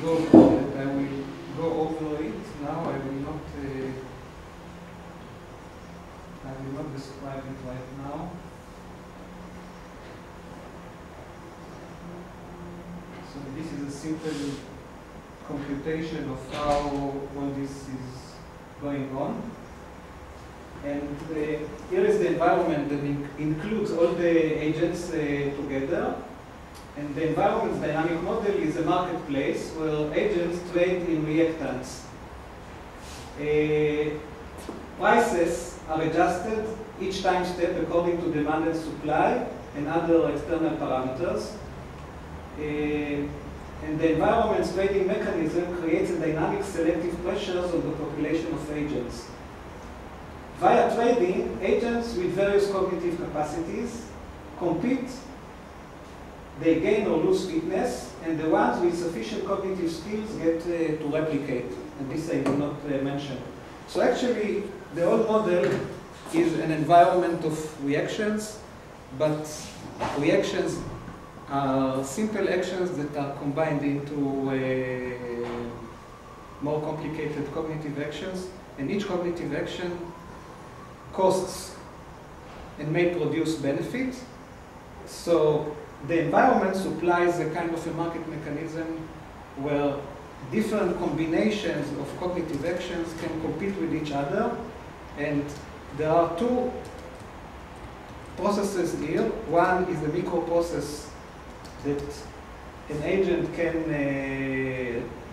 I will go over it now. I will not describe it right now. So this is a simple computation of how all this is going on. And here is the environment that includes all the agents together. And the environment's dynamic model is a marketplace where agents trade in reactants. Prices are adjusted each time step according to demand and supply and other external parameters. And the environment's trading mechanism creates a dynamic selective pressures on the population of agents. Via trading, agents with various cognitive capacities compete. They gain or lose fitness, and the ones with sufficient cognitive skills get to replicate. And this I do not mention. So actually, the whole model is an environment of reactions, but reactions are simple actions that are combined into more complicated cognitive actions, and each cognitive action costs and may produce benefit. So the environment supplies a kind of a market mechanism where different combinations of cognitive actions can compete with each other. And there are two processes here. One is a microprocess that an agent can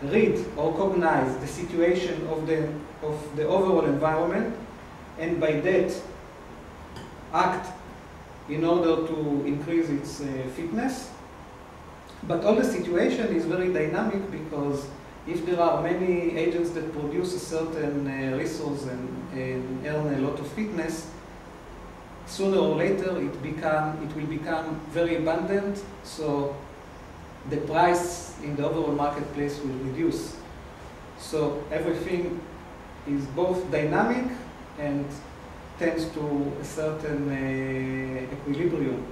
read or cognize the situation of the overall environment, and by that act in order to increase its fitness. But all the situation is very dynamic, because if there are many agents that produce a certain resource and earn a lot of fitness, sooner or later it will become very abundant, so the price in the overall marketplace will reduce. So everything is both dynamic and tends to a certain equilibrium.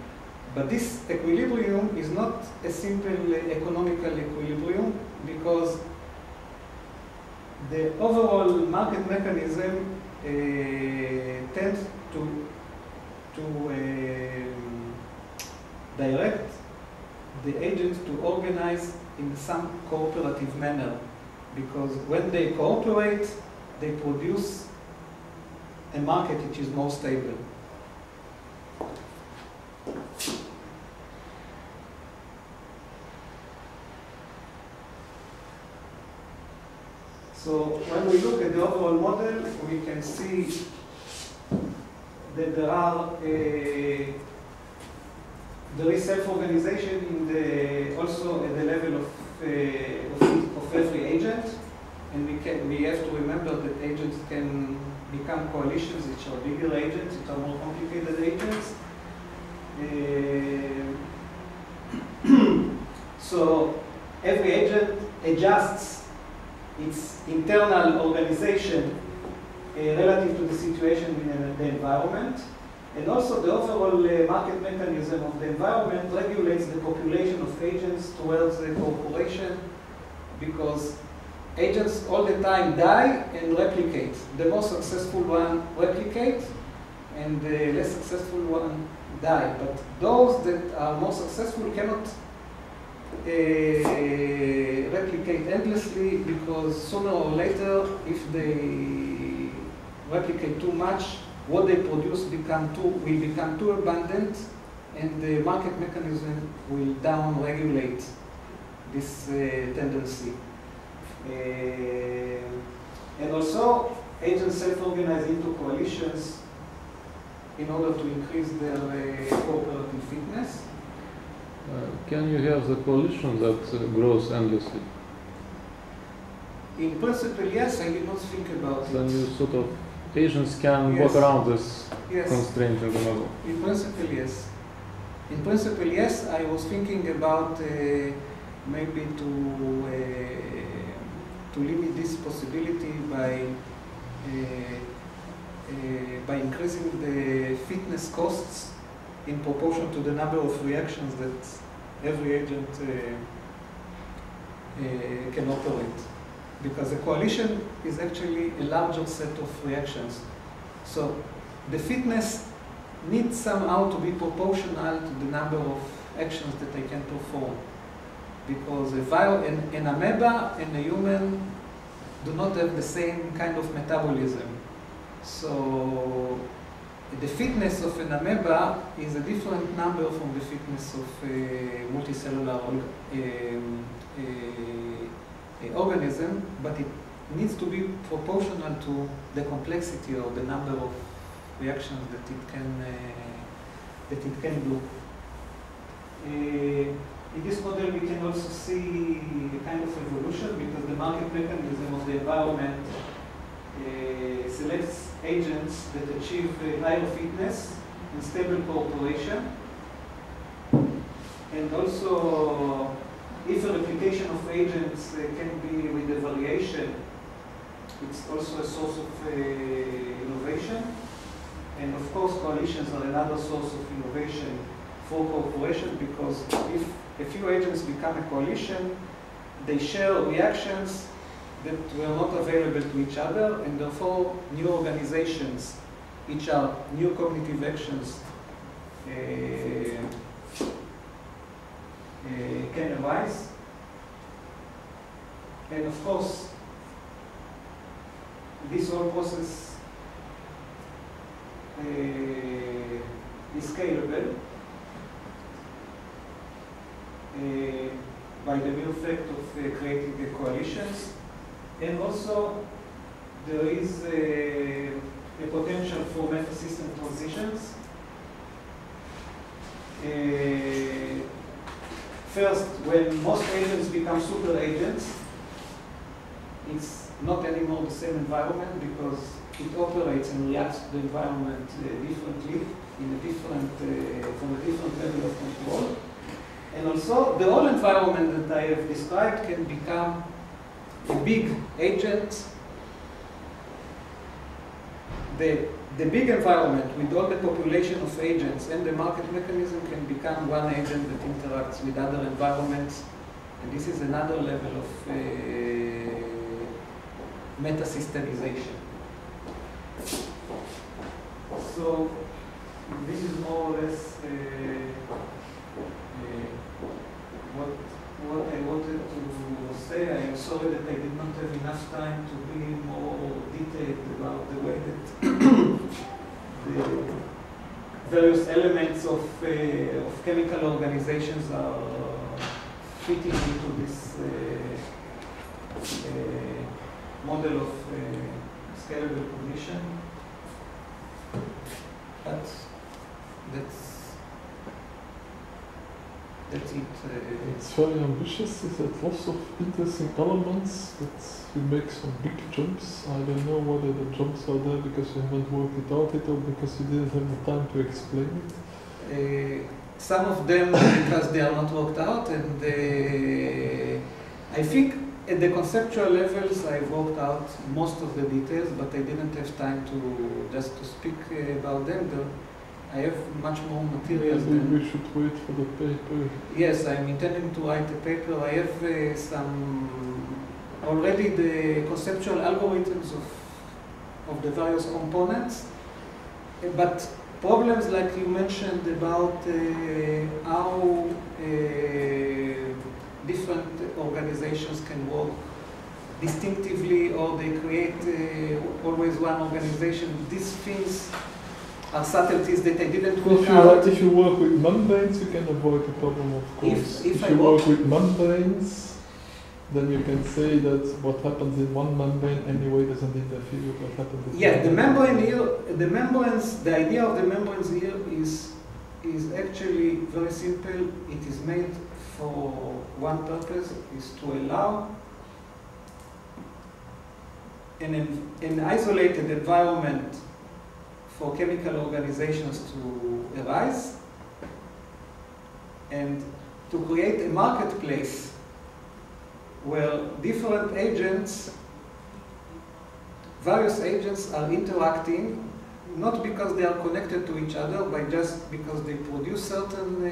But this equilibrium is not a simple economical equilibrium, because the overall market mechanism tends to direct the agents to organize in some cooperative manner, because when they cooperate, they produce a market which is more stable. So when we look at the overall model, we can see that there is self-organization also at the level of every agent, and we have to remember that agents can become coalitions, which are bigger agents, which are more complicated agents. So every agent adjusts its internal organization relative to the situation in the environment. And also the overall market mechanism of the environment regulates the population of agents towards the cooperation, because agents all the time die and replicate. The more successful one replicate, and the less successful one die. But those that are more successful cannot replicate endlessly, because sooner or later, if they replicate too much, what they produce will become too abundant, and the market mechanism will down-regulate this tendency. And also, agents self-organize into coalitions in order to increase their cooperative fitness. Can you have the coalition that grows endlessly? In principle, yes. I did not think about then it. You sort of, agents can walk around this constraint in the model. In principle, yes. In principle, yes. I was thinking about maybe to limit this possibility by increasing the fitness costs in proportion to the number of reactions that every agent can operate. Because a coalition is actually a larger set of reactions. So the fitness needs somehow to be proportional to the number of actions that I can perform. Because an amoeba and a human do not have the same kind of metabolism. So the fitness of an amoeba is a different number from the fitness of a multicellular organism, but it needs to be proportional to the complexity or the number of reactions that it can do. In this model, we can also see a kind of evolution because the market mechanism of the environment selects agents that achieve higher fitness and stable cooperation. And also, if a replication of agents can be with a variation, it's also a source of innovation. And of course, coalitions are another source of innovation for cooperation because if a few agents become a coalition, they share reactions that were not available to each other, and therefore new organizations, which are new cognitive actions, can arise. And of course, this whole process is scalable by the mere fact of creating the coalitions. And also, there is a potential for meta-system transitions. First, when most agents become super agents, it's not anymore the same environment because it operates and reacts to the environment differently, from a different level of control. And also, the whole environment that I have described can become a big agent. The big environment with all the population of agents and the market mechanism can become one agent that interacts with other environments. And this is another level of meta-systemization. So this is more or less what I wanted to say. I am sorry that I did not have enough time to be more detailed about the way that the various elements of chemical organizations are fitting into this model of scalable cognition. But that's it. It's very ambitious. It has lots of interesting elements that you make some big jumps. I don't know whether the jumps are there because you haven't worked it out yet or because you didn't have the time to explain it. Some of them because they are not worked out, and I think at the conceptual levels I worked out most of the details, but I didn't have time to speak about them. I have much more materials. Maybe we should wait for the paper. Yes, I'm intending to write a paper. I have already the conceptual algorithms of the various components, but problems like you mentioned about how different organizations can work distinctively, or they create always one organization. These things are subtleties that I didn't work out. If you work with membranes, you can avoid the problem, of course. If you work with membranes, then you can say that what happens in one membrane anyway doesn't interfere with what happens in the membrane here, the idea of the membranes here is actually very simple. It is made for one purpose, is to allow an isolated environment for chemical organizations to arise and to create a marketplace where different agents, various agents are interacting not because they are connected to each other, but just because they produce certain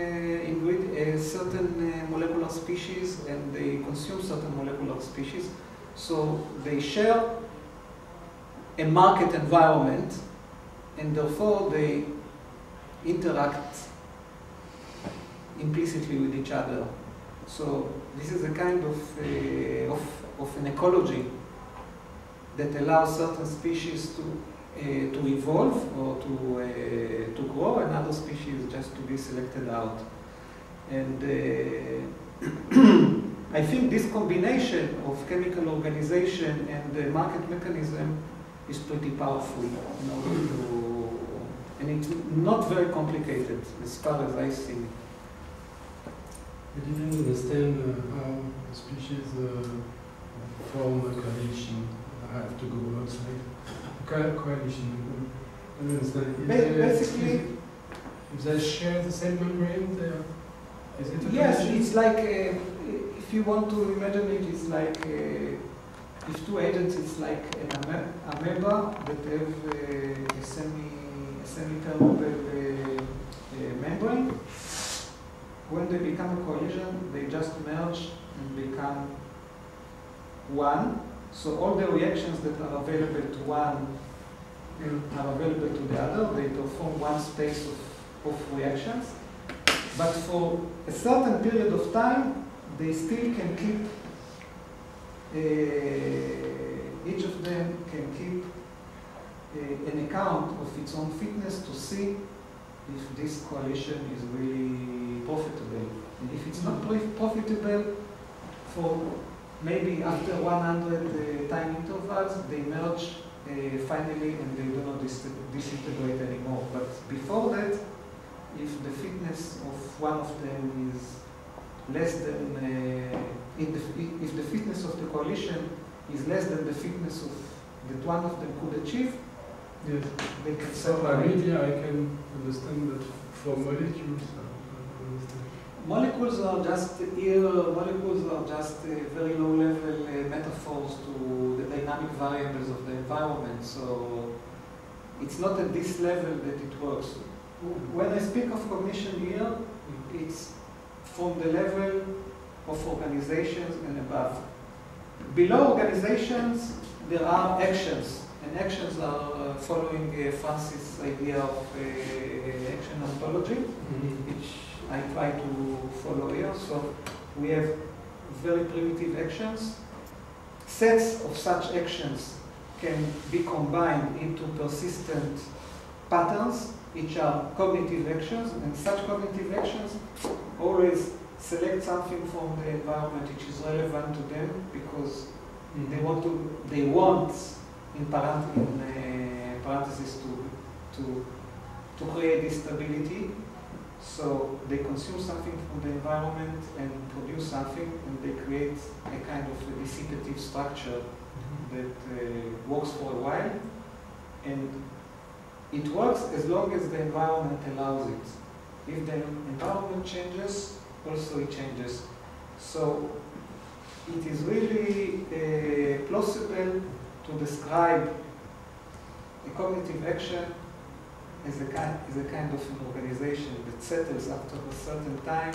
certain molecular species and they consume certain molecular species. So they share a market environment, and therefore they interact implicitly with each other. So this is a kind of an ecology that allows certain species to evolve or to grow, and other species just to be selected out. And I think this combination of chemical organization and the market mechanism is pretty powerful in order to, and it's not very complicated as far as I see. I didn't understand how species form a coalition. I have to go outside. Coalition. I don't understand. Basically, if they share the same membrane, is it a yes, coalition? it's like if you want to imagine it, it's like if two agents, it's like an amoeba that have a semi-permeable membrane. When they become a coalition, they just merge and become one. So all the reactions that are available to one are available to the other. They perform one space of reactions. But for a certain period of time, they still can keep, each of them can keep an account of its own fitness to see if this coalition is really profitable. And if it's not profitable, for maybe after 100 time intervals, they merge finally and they do not disintegrate anymore. But before that, if the fitness of one of them is less than, if the fitness of the coalition is less than the fitness of that one of them could achieve, yes, they can so separate. immediately I can understand that for molecules. Molecules are just very low-level metaphors to the dynamic variables of the environment. So it's not at this level that it works. When I speak of cognition here, it's from the level of organizations and above. Below organizations, there are actions, and actions are following Francis' idea of action ontology, which I try to follow here. So we have very primitive actions. Sets of such actions can be combined into persistent patterns, which are cognitive actions, and such cognitive actions always select something from the environment which is relevant to them, because they want in parentheses to create this stability. So they consume something from the environment and produce something, and they create a kind of a dissipative structure that works for a while. And it works as long as the environment allows it. If the environment changes, also it changes. So it is really plausible to describe a cognitive action as a kind of an organization that settles after a certain time.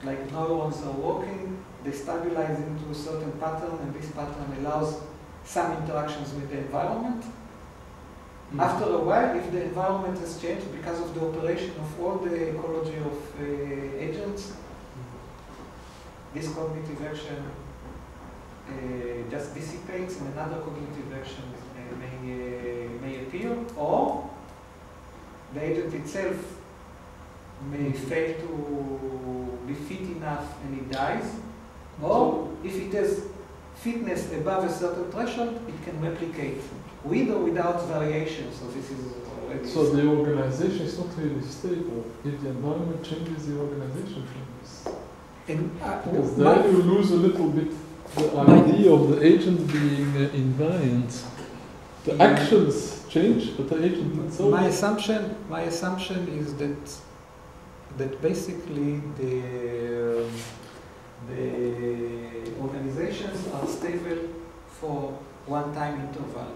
Like neurons are working, they stabilize into a certain pattern, and this pattern allows some interactions with the environment. After a while, if the environment has changed because of the operation of all the ecology of agents, this cognitive action just dissipates and another cognitive action may appear, or the agent itself may fail to be fit enough and it dies, or if it has fitness above a certain threshold, it can replicate with or without variation. So this is already... So the organization is not really stable. If the environment changes, the organization changes. Because then you lose a little bit the idea of the agent being invariant. The actions change, but the agent itself... My assumption is that basically the organizations are stable for one time interval.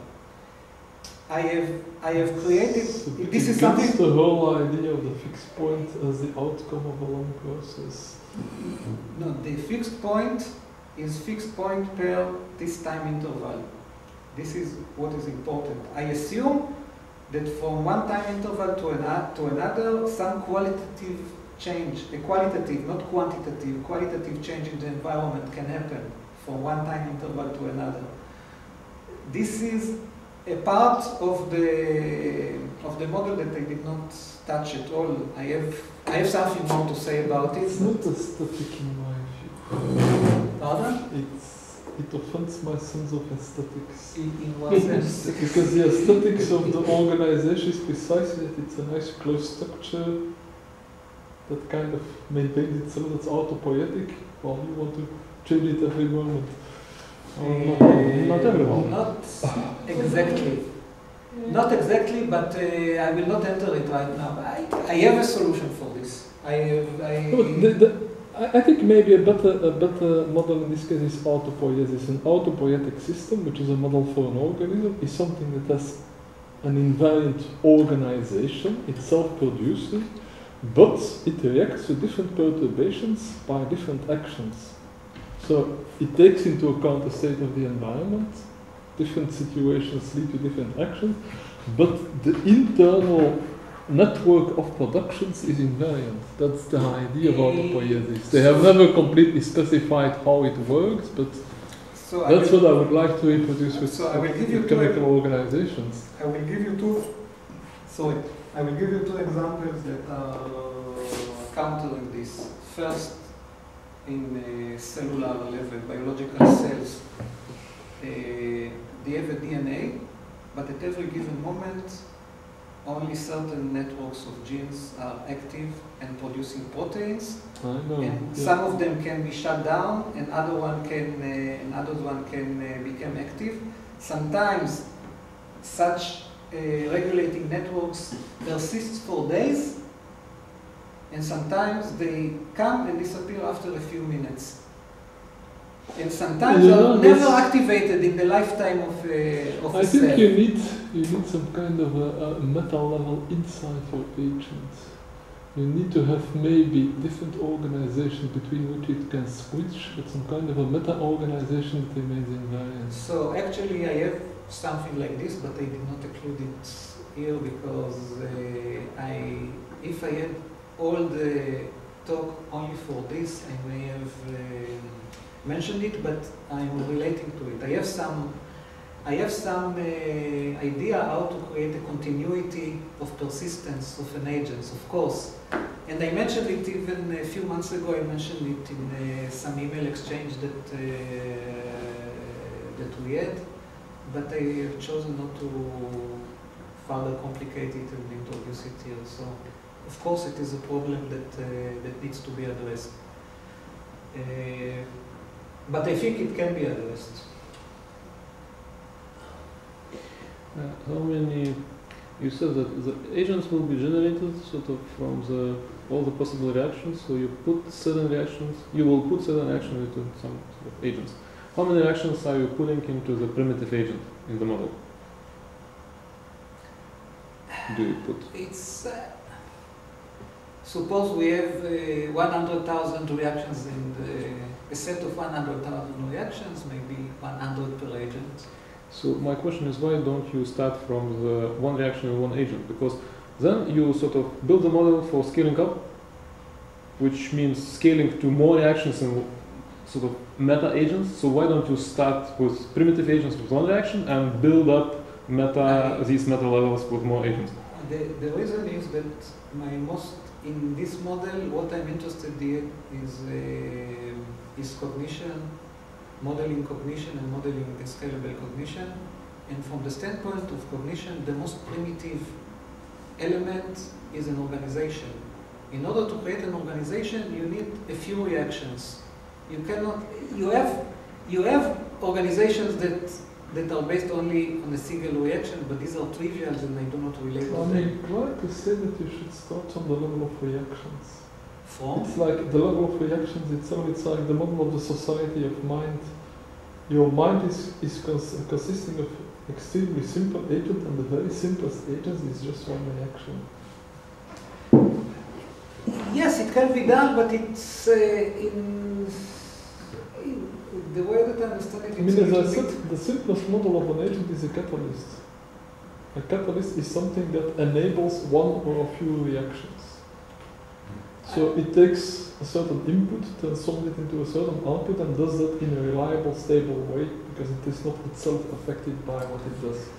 I have created, So this is it something... gets the whole idea of the fixed point as the outcome of a long process. No, the fixed point is fixed point per this time interval. This is what is important. I assume that from one time interval to another, some qualitative change, a qualitative, not quantitative, qualitative change in the environment can happen from one time interval to another. This is a part of the model that I did not touch at all. I have something more to say about it. It's not aesthetic in my view. Pardon? It offends my sense of aesthetics. In what sense? Because the aesthetics of the organization is precisely that it's a nice close structure that kind of maintains itself, that's autopoietic, while you want to change it every moment. Not everyone. Not exactly. Not exactly, but I will not enter it right now. I have a solution for this. I think maybe a better model in this case is autopoiesis. An autopoietic system, which is a model for an organism, is something that has an invariant organization, it's self-producing, but it reacts to different perturbations by different actions. So it takes into account the state of the environment, different situations lead to different actions, but the internal network of productions is invariant. That's the idea of autopoiesis. They have never completely specified how it works, but so that's what I would like to reproduce with chemical organizations. I will give you two examples that are countering this. First, in cellular level, biological cells, they have a DNA, but at every given moment, only certain networks of genes are active and producing proteins. And some of them can be shut down, and other one can become active. Sometimes such regulating networks persist for days, and sometimes they come and disappear after a few minutes. And sometimes they are never activated in the lifetime of a cell. I think you need some kind of a meta-level insight for agents. You need to have maybe different organizations between which it can switch, but some kind of a meta-organization that remains invariant. So actually I have something like this, but I did not include it here because if I had all the talk only for this, I may have mentioned it, but I'm relating to it. I have some idea how to create a continuity of persistence of an agent, of course. And I mentioned it even a few months ago. I mentioned it in some email exchange that we had, but I have chosen not to further complicate it and introduce it here. So, of course, it is a problem that needs to be addressed. But I think it can be addressed. How many? You said that the agents will be generated sort of from all the possible reactions. So you put certain reactions. You will put certain reactions into some sort of agents. How many reactions are you putting into the primitive agent in the model? Do you put? It's suppose we have 100,000 reactions in a set of 100,000 reactions, maybe 100 per agent. So my question is, why don't you start from the one reaction and one agent? Because then you sort of build a model for scaling up, which means scaling to more reactions and sort of meta agents. So why don't you start with primitive agents with one reaction and build up these meta levels with more agents? The reason is that in this model, what I'm interested in is cognition, modeling cognition and modeling scalable cognition. And from the standpoint of cognition, the most primitive element is an organization. In order to create an organization, you need a few reactions. You have organizations that are based only on a single reaction, but these are trivials and I do not relate to them. I mean, try to say that you should start on the level of reactions. From? It's like the level of reactions itself, it's like the model of the society of mind your mind is consisting of extremely simple agent, and the very simplest agent is just one reaction. Yes, it can be done, but it's in the way that I understand it. I mean, as I said, the simplest model of an agent is a catalyst. A catalyst is something that enables one or a few reactions. So it takes a certain input, transforms it into a certain output, and does that in a reliable, stable way, because it is not itself affected by what it does.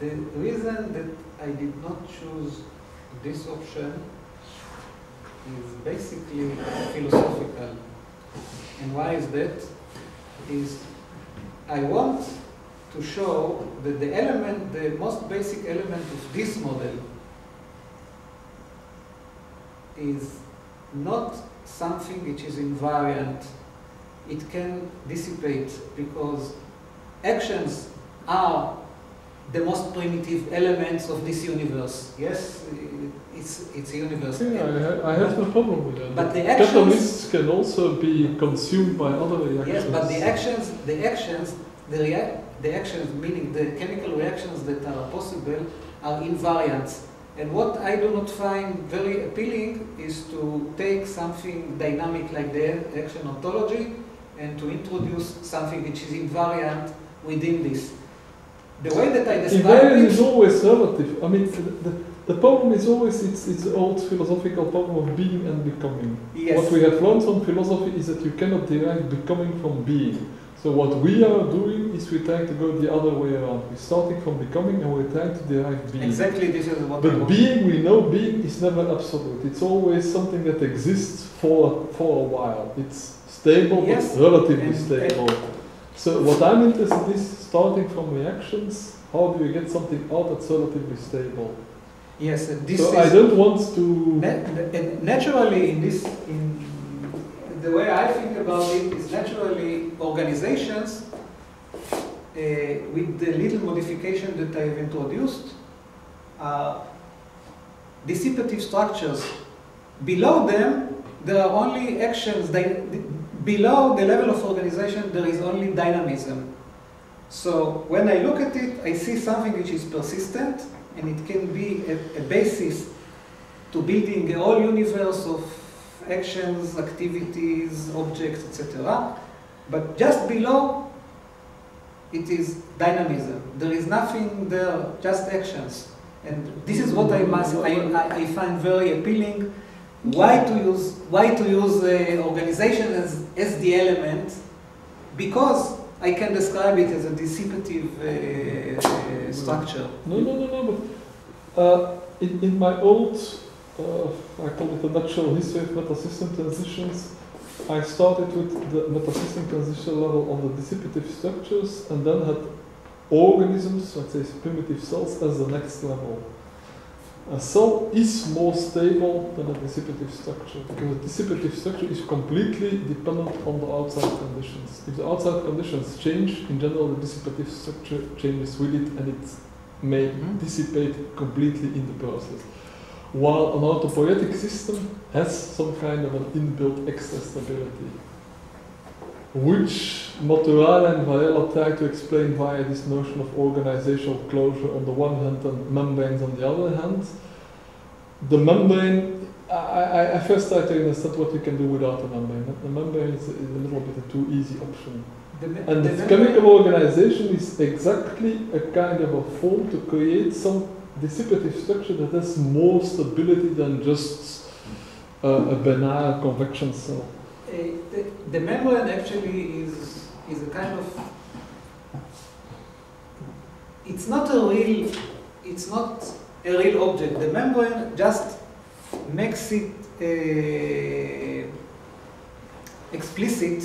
The reason that I did not choose this option is basically philosophical. And why is that? Is I want to show that the most basic element of this model is not something which is invariant. It can dissipate because actions are the most primitive elements of this universe. Yes, it's a universe. Yeah, I have no problem with that. But the catalysts can also be consumed by other reactions. Yes, but the actions, meaning the chemical reactions that are possible, are invariant. And what I do not find very appealing is to take something dynamic like the action ontology and to introduce something which is invariant within this. The way that I describe invariant it is always relative. I mean, the problem is always it's the old philosophical problem of being and becoming. Yes. What we have learned from philosophy is that you cannot derive becoming from being. So what we are doing is we're trying to go the other way around. We're starting from becoming and we're trying to derive being. Exactly, this is what But being, we know being is never absolute. It's always something that exists for a while. It's stable, yes, but relatively stable. So what I'm interested in is starting from reactions. How do you get something out that's relatively stable? Yes, this so is I don't want to. Naturally, the way I think about it is naturally organizations with the little modification that I have introduced are dissipative structures. Below them, there are only actions. Below the level of organization, there is only dynamism. So when I look at it, I see something which is persistent, and it can be a basis to building a whole universe of actions, activities, objects, etc. But just below, it is dynamism. There is nothing there, just actions. And this is what I find very appealing. Why to use organization as the element? Because I can describe it as a dissipative structure. No. But in my old, I call it the natural history of metasystem transitions, I started with the metasystem transition level on the dissipative structures, and then had organisms, let's say primitive cells, as the next level. A cell is more stable than a dissipative structure, because a dissipative structure is completely dependent on the outside conditions. If the outside conditions change, in general the dissipative structure changes with it, and it may dissipate completely in the process. While an autopoietic system has some kind of an inbuilt extra stability, which Maturana and Varela try to explain via this notion of organizational closure on the one hand and membranes on the other hand. The membrane, I first try to understand what you can do without a membrane. The membrane is a little bit a too easy option. And the chemical organization is exactly a kind of a form to create some dissipative structure that has more stability than just a banal convection cell. The membrane actually is a kind of, it's not a real object. The membrane just makes it explicit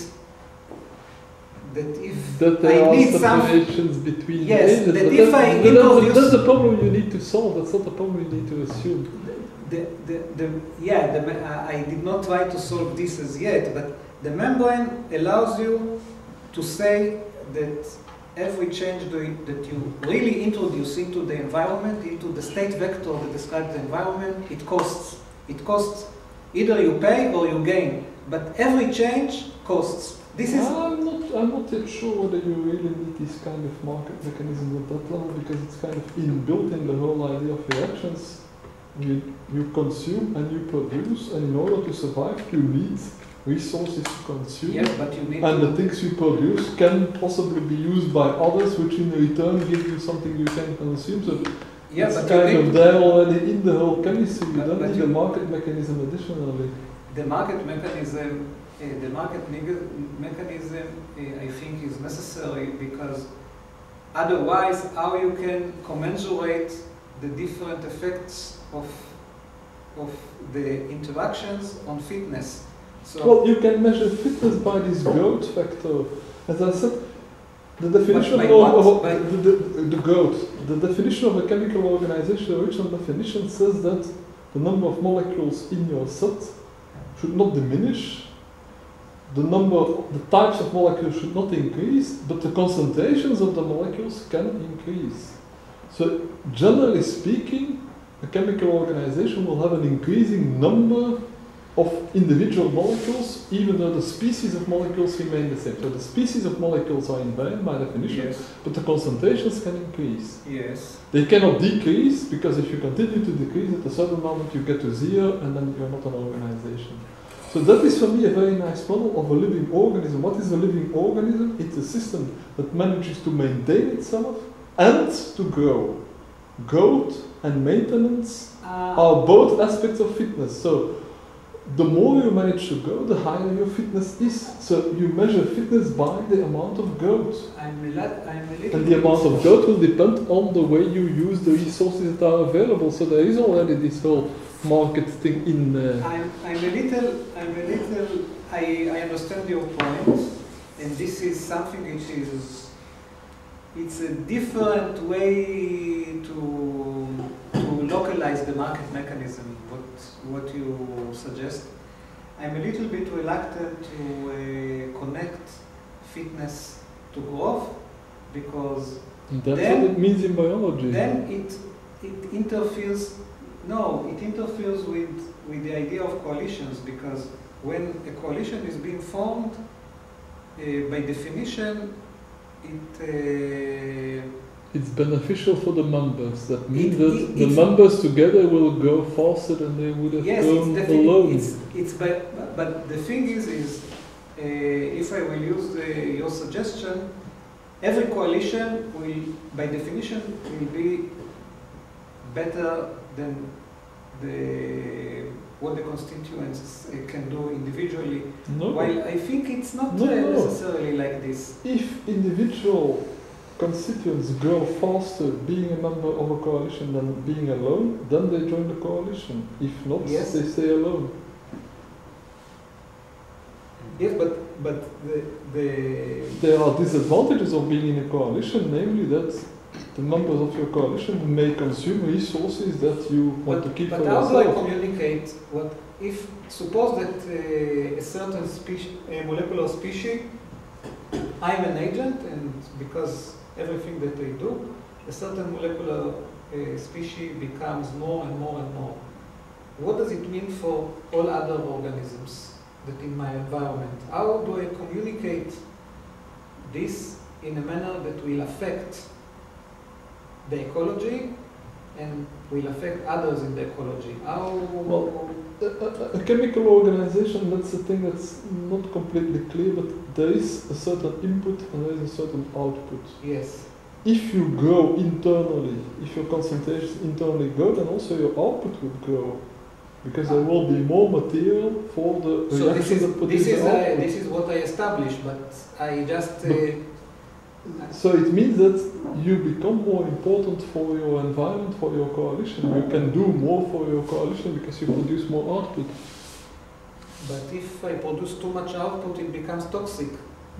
that if there I are need separations between yes, the that if I introduce, that's the problem you need to solve. That's not the problem you need to assume. I did not try to solve this as yet, but the membrane allows you to say that every change that you really introduce into the environment, into the state vector that describes the environment, it costs. It costs. Either you pay or you gain, but every change costs. This is I'm not yet sure whether you really need this kind of market mechanism at that level, because it's kind of inbuilt in the whole idea of reactions. You consume and you produce, and in order to survive, you need resources to consume. yes, but you need And to, the things you produce can possibly be used by others, which in return give you something you can consume. So yeah, it's but kind you of need there already in the whole chemistry. You But- don't but need you- a market mechanism additionally. the market mechanism. The market mechanism, I think, is necessary because otherwise, how you can commensurate the different effects of the interactions on fitness. So, Well, you can measure fitness by this growth factor. As I said, the definition by of what? By- the growth, the definition of a chemical organization, the original definition says that the number of molecules in your set should not diminish. The types of molecules should not increase, but the concentrations of the molecules can increase. So, generally speaking, a chemical organization will have an increasing number of individual molecules, even though the species of molecules remain the same. So, the species of molecules are invariant by definition, yes, but the concentrations can increase. yes, They cannot decrease, because if you continue to decrease at a certain moment, you get to zero, and then you're not an organization. So that is for me a very nice model of a living organism. What is a living organism? It's a system that manages to maintain itself and to grow. Growth and maintenance are both aspects of fitness. So the more you manage to grow, the higher your fitness is. So you measure fitness by the amount of growth. I'm a little And the amount of growth will depend on the way you use the resources that are available. So there is already this whole market thing in there. I understand your point, and this is something which is, it's a different way to localize the market mechanism, what you suggest. I'm a little bit reluctant to connect fitness to growth, because That's then- what it means in biology. then it interferes. No, it interferes with the idea of coalitions, because when a coalition is being formed, by definition, It's beneficial for the members. That means It- that it- the it's- members together will grow faster than they would have yes, grown it's definitely, alone. but the thing is if I will use your suggestion, every coalition will, by definition, will be better than what the constituents can do individually. No. While I think it's not No. necessarily like this. If individual constituents grow faster being a member of a coalition than being alone, then they join the coalition. If not, Yes. they stay alone. Yes, but the There are disadvantages of being in a coalition, namely that the members of your coalition may consume resources that you want to keep but for how do I yourself. communicate what if suppose that a certain molecular species, I'm an agent, and because everything that I do, a certain molecular species becomes more and more and more. What does it mean for all other organisms that in my environment? How do I communicate this in a manner that will affect the ecology and will affect others in the ecology? How? Well, a chemical organization, that's a thing that's not completely clear, but there is a certain input and there is a certain output. Yes. If you grow internally, if your concentrations internally grow, then also your output would grow. Because there will be more material for the So reaction that produces output. this is what I established, but I just. So it means that you become more important for your environment, for your coalition. You can do more for your coalition because you produce more output. But if I produce too much output, it becomes toxic.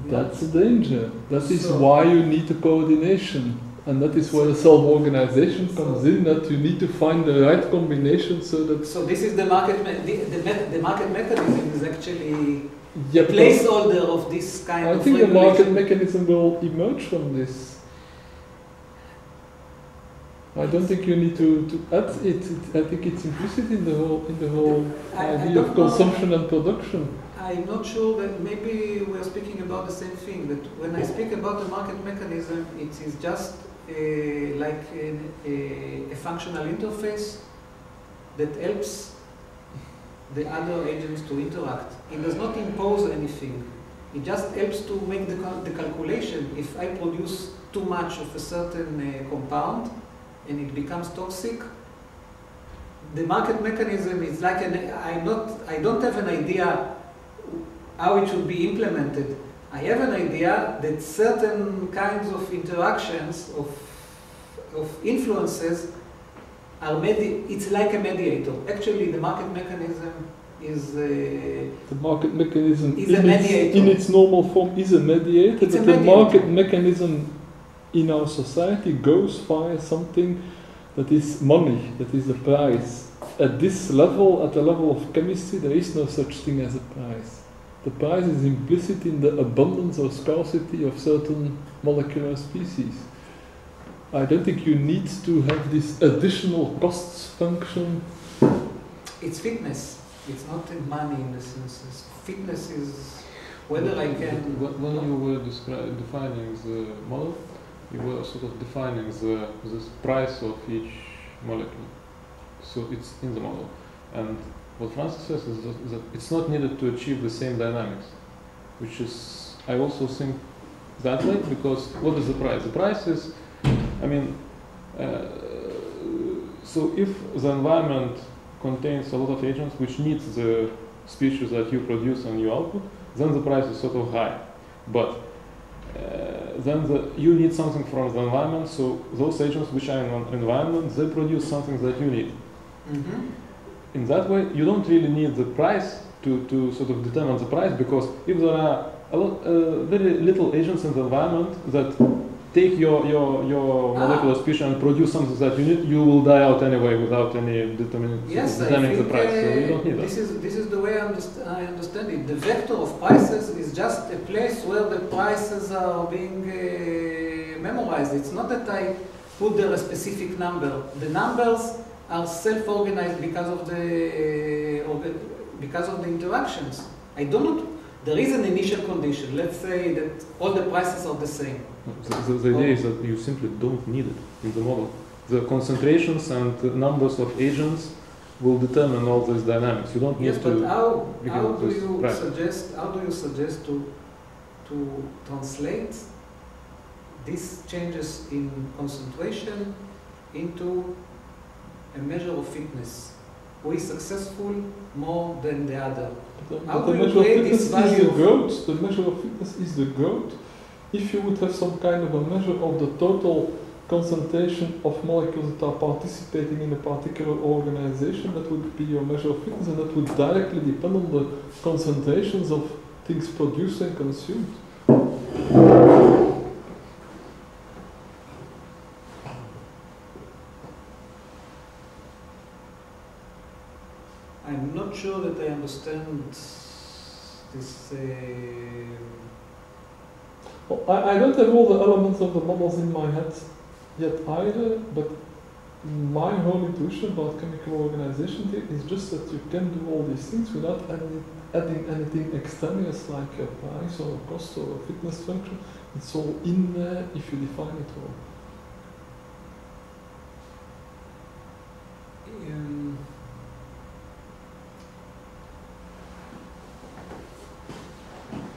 That's the danger. That is So- why you need a coordination. And that is where the self-organization comes in, that you need to find the right combination so that... So this is the market. The market mechanism is actually Yeah, a placeholder of this kind I of think the market regulation. mechanism will emerge from this. I don't think you need to add it. I think it's implicit in the whole I idea don't of know. consumption and production. I'm not sure that maybe we are speaking about the same thing. That when I speak about the market mechanism, it is just like a functional interface that helps the other agents to interact. It does not impose anything. It just helps to make the calculation. If I produce too much of a certain compound and it becomes toxic, the market mechanism is like I don't have an idea how it should be implemented. I have an idea that certain kinds of interactions, of influences, it's like a mediator. Actually, the market mechanism is the market mechanism is a mediator. In its normal form is a mediator, It's but a the mediator. market mechanism in our society goes via something that is money, that is the price. At this level, at the level of chemistry, there is no such thing as a price. The price is implicit in the abundance or scarcity of certain molecular species. I don't think you need to have this additional costs function. It's fitness. It's not money in the sense. Fitness is whether I can. When you were defining the model, you were sort of defining the price of each molecule. So it's in the model. And what Francis says is that it's not needed to achieve the same dynamics, which is, I also think that way, because what is the price? The price is, I mean, so if the environment contains a lot of agents which needs the species that you produce and you output, then the price is sort of high. But then you need something from the environment, so those agents which are in the environment, they produce something that you need. Mm-hmm. In that way, you don't really need the price to sort of determine the price, because if there are very little agents in the environment that take your molecular species and produce something that you need, you will die out anyway without any determining the price. So you don't need that. This is the way I understand it. The vector of prices is just a place where the prices are being memorized. It's not that I put there a specific number. The numbers are self-organized because of the interactions. I do not. There is an initial condition. Let's say that all the prices are the same. The idea is that you simply don't need it in the model. The concentrations and numbers of agents will determine all these dynamics. You don't need yes, to. But how do you suggest to translate these changes in concentration into a measure of fitness? Who is successful more than the other? How do you create this value? The measure of fitness is the growth. If you would have some kind of a measure of the total concentration of molecules that are participating in a particular organization, that would be your measure of fitness, and that would directly depend on the concentrations of things produced and consumed. I'm not sure that I understand this. Well, I don't have all the elements of the models in my head yet either, but my whole intuition about chemical organization is just that you can do all these things without adding anything extraneous like a price or a cost or a fitness function. It's all in there if you define it well.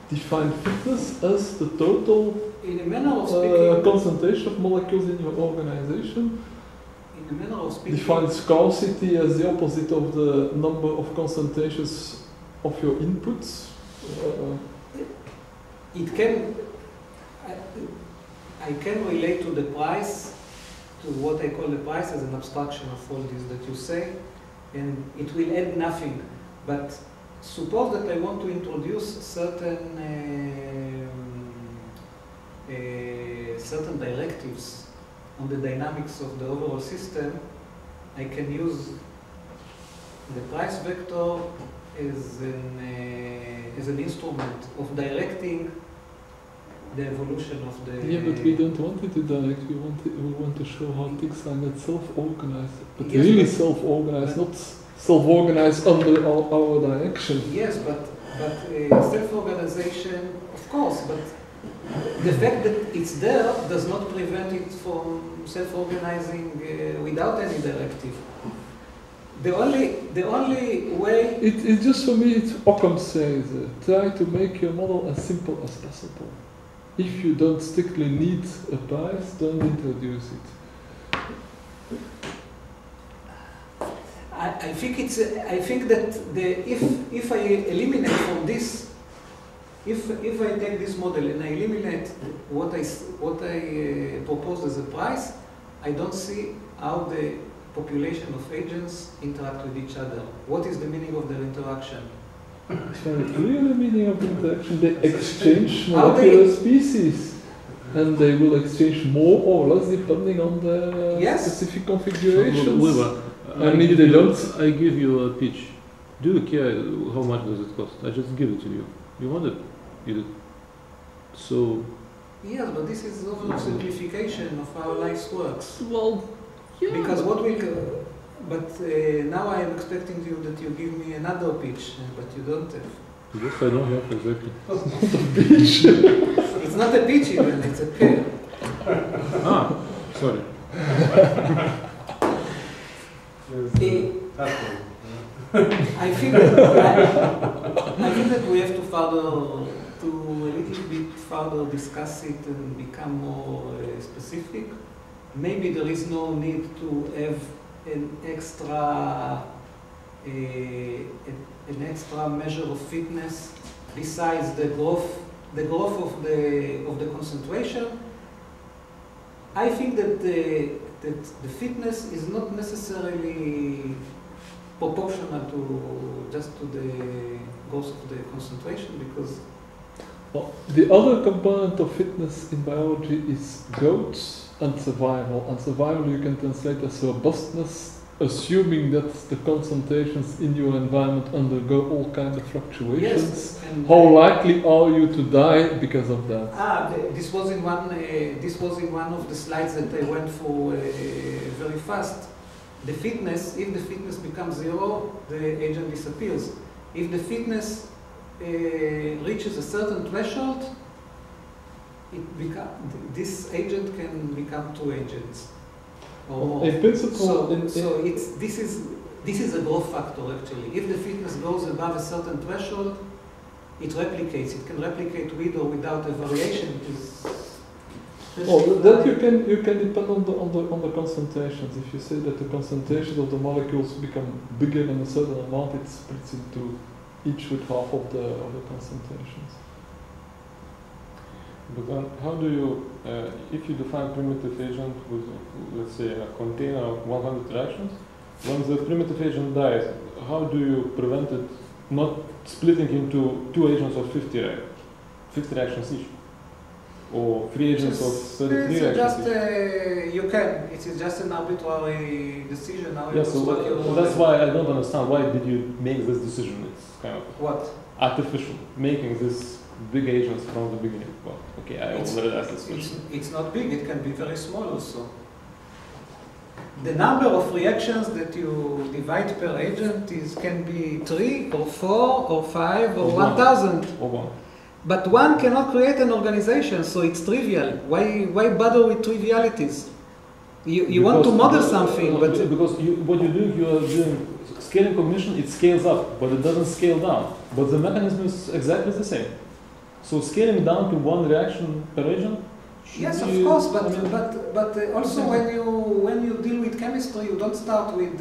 Define fitness as the total in a manner of speaking, concentration of molecules in your organization. In a manner of speaking, define scarcity as the opposite of the number of concentrations of your inputs. It can. I can relate to the price, to what I call the price as an abstraction of all this that you say, and it will add nothing. But suppose that I want to introduce certain directives on the dynamics of the overall system. I can use the price vector as an instrument of directing the evolution of the. Yeah, but we don't want it to direct. We want to show how things are not self-organized, but yes, really self-organized, not self-organized under our direction. Yes, but But self-organization, of course, but the fact that it's there does not prevent it from self-organizing without any directive. The only way... It's just for me, it's Occam says, try to make your model as simple as possible. If you don't strictly need a price, don't introduce it. I think that if I eliminate from this, if I take this model and I eliminate what I propose as a price, I don't see how the population of agents interact with each other. What is the meaning of their interaction? It's very clear the meaning of the interaction. They exchange molecular species, and they will exchange more or less depending on the specific configurations. And if they don't, I give you a pitch. Do you care how much does it cost? I just give it to you. You want it? You do. So. Yes, but this is oversimplification of how life works. Well, yeah. Because what will. But now I am expecting you that you give me another pitch, but you don't have. Yes, I don't have exactly. It's not a pitch. It's not a pitch even, it's a pair. Sorry. I think that we have to a little bit further discuss it and become more specific. Maybe there is no need to have an extra measure of fitness besides the growth of the concentration. I think that the fitness is not necessarily proportional to the growth of the concentration, because the other component of fitness in biology is growth and survival. And survival you can translate as robustness, assuming that the concentrations in your environment undergo all kinds of fluctuations. Yes, how likely are you to die because of that? This was in one of the slides that I went through very fast. The fitness, if the fitness becomes zero, the agent disappears. If the fitness reaches a certain threshold, this agent can become two agents. In principle, this is a growth factor actually. If the fitness goes above a certain threshold, it replicates. It can replicate with or without a variation. That you can depend on the concentrations. If you say that the concentrations of the molecules become bigger than a certain amount, it splits into each with half of the concentrations. But then, how do you, if you define primitive agent with, let's say, a container of 100 reactions, when the primitive agent dies, how do you prevent it not splitting into two agents of 50 reactions each? Or 3 agents of 33 reactions each? You can. It is just an arbitrary decision. How you construct your model. That's why I don't understand. Why did you make this decision? It's kind of what? Artificial. Making this big agents from the beginning. Well, okay, I already asked this question. It's not big, it can be very small also. The number of reactions that you divide per agent can be 3 or 4 or 5 or 1,000. Or 1. But one cannot create an organization, so it's trivial. Why bother with trivialities? You want to model something, but because what you are doing scaling cognition, it scales up, but it doesn't scale down. But the mechanism is exactly the same. So scaling down to 1 reaction per agent. Yes, of course, but also when you deal with chemistry, you don't start with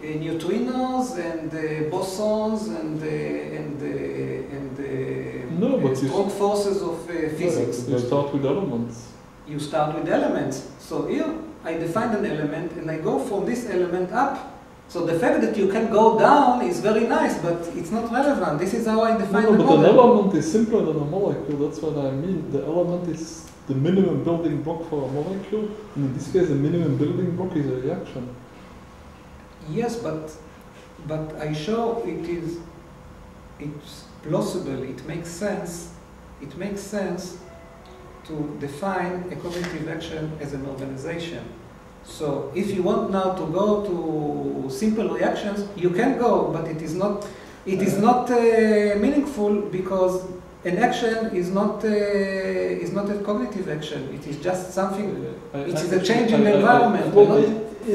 neutrinos and bosons and strong forces of physics. You start with elements. You start with elements. So here I define an element and I go from this element up. So the fact that you can go down is very nice, but it's not relevant. This is how I define the model. But an element is simpler than a molecule. That's what I mean. The element is the minimum building block for a molecule. And in this case, the minimum building block is a reaction. Yes, but I show it's plausible. It makes sense. It makes sense to define a cognitive action as an organization. So if you want now to go to simple reactions, you can go, but it is not It is not meaningful because an action is not a cognitive action. It is just something. It is a change in the environment.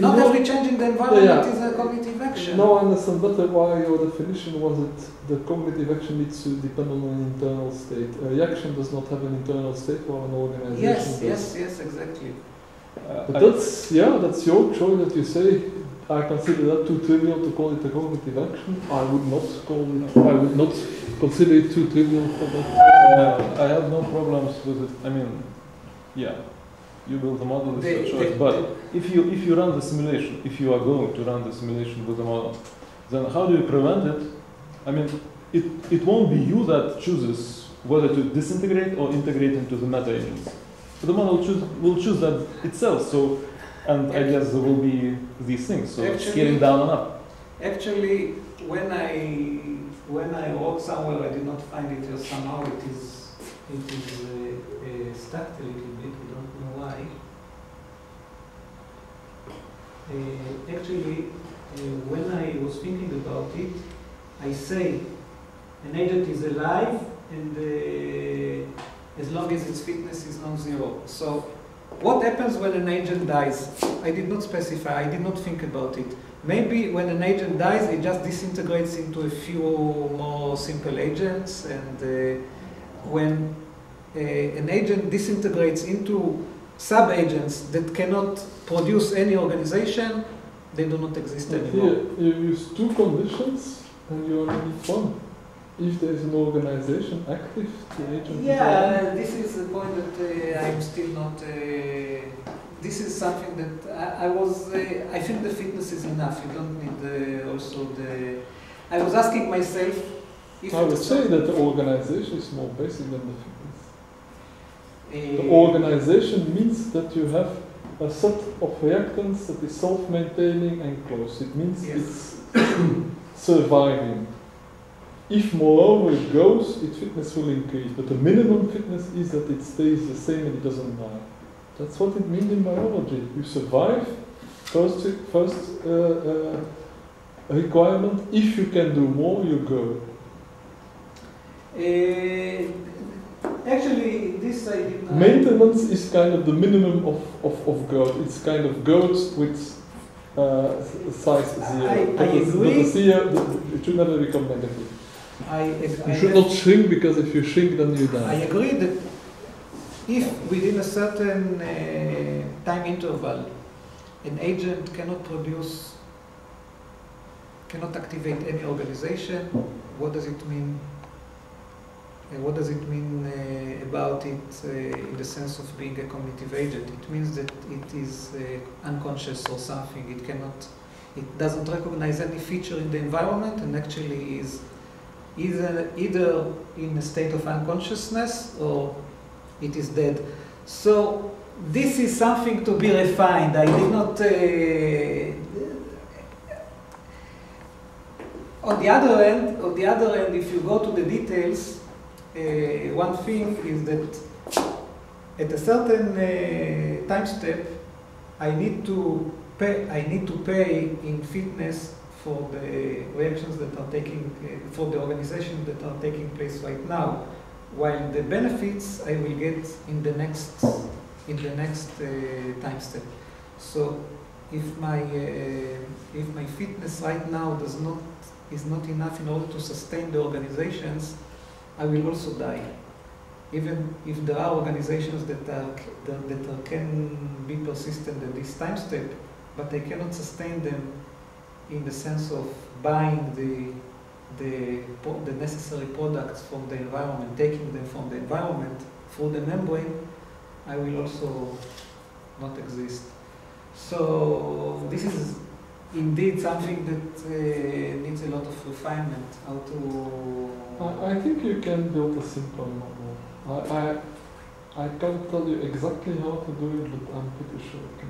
Not every change in the environment is a cognitive action. Now I understand better why your definition was that the cognitive action needs to depend on an internal state. A reaction does not have an internal state while an organization does. Yes, exactly. But that's your choice that you say. I consider that too trivial to call it a cognitive action. I would not consider it too trivial for that. I have no problems with it. I mean, yeah, you build the model, it's your choice. But if you run the simulation, if you are going to run the simulation with the model, then how do you prevent it? I mean, it won't be you that chooses whether to disintegrate or integrate into the meta agents. The model will choose that itself. So, and I guess there will be these things. So Actually, scaling down and up. Actually, when I wrote somewhere, I did not find it. Or somehow it is stuck a little bit. We don't know why. Actually, when I was thinking about it, I say an agent is alive, and as long as its fitness is non-zero. So, what happens when an agent dies? I did not specify. I did not think about it. Maybe when an agent dies, it just disintegrates into a few more simple agents, and when an agent disintegrates into sub-agents that cannot produce any organization, they do not exist anymore. Here, you use two conditions, and you only need one. If there is an organization active, the agent. Yeah, this is the point that I'm still not. This is something that I was. I think the fitness is enough. You don't need also the. I was asking myself if. I would say that the organization is more basic than the fitness. The organization means that you have a set of reactants that is self-maintaining and closed. It means it's surviving. If moreover it grows, its fitness will increase. But the minimum fitness is that it stays the same and it doesn't die. That's what it means in biology. You survive, first requirement. If you can do more, you grow. Actually, this I did not. Maintenance is kind of the minimum of growth. It's kind of growth with size zero. I agree. It should never become negative. You should not shrink, because if you shrink, then you die. I agree that if within a certain time interval an agent cannot activate any organization, what does it mean? What does it mean about it in the sense of being a cognitive agent? It means that it is unconscious or something. It doesn't recognize any feature in the environment, and actually is either in a state of unconsciousness or it is dead. So this is something to be refined. I did not. On the other hand, if you go to the details, one thing is that at a certain time step, I need to pay in fitness for the reactions that are taking, for the organizations that are taking place right now, while the benefits I will get in the next time step. So if my fitness right now is not enough in order to sustain the organizations, I will also die. Even if there are organizations that can be persistent at this time step, but I cannot sustain them in the sense of buying the necessary products from the environment, taking them from the environment through the membrane, I will also not exist. So this is indeed something that needs a lot of refinement. How to? I think you can build a simple model. I can't tell you exactly how to do it, but I'm pretty sure you can.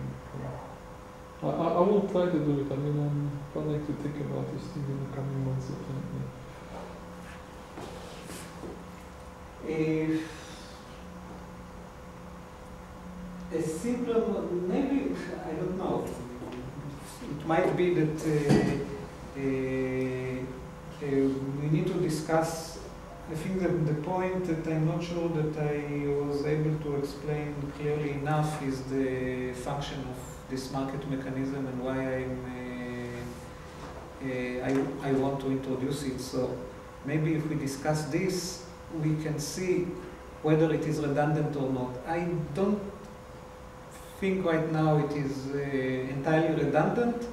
I will try to do it. I mean, I'm planning to think about this thing in the coming months, definitely. A simpler, maybe, I don't know. It might be that we need to discuss. I think that the point that I'm not sure that I was able to explain clearly enough is the function of this market mechanism and why I want to introduce it. So maybe if we discuss this, we can see whether it is redundant or not. I don't think right now it is entirely redundant,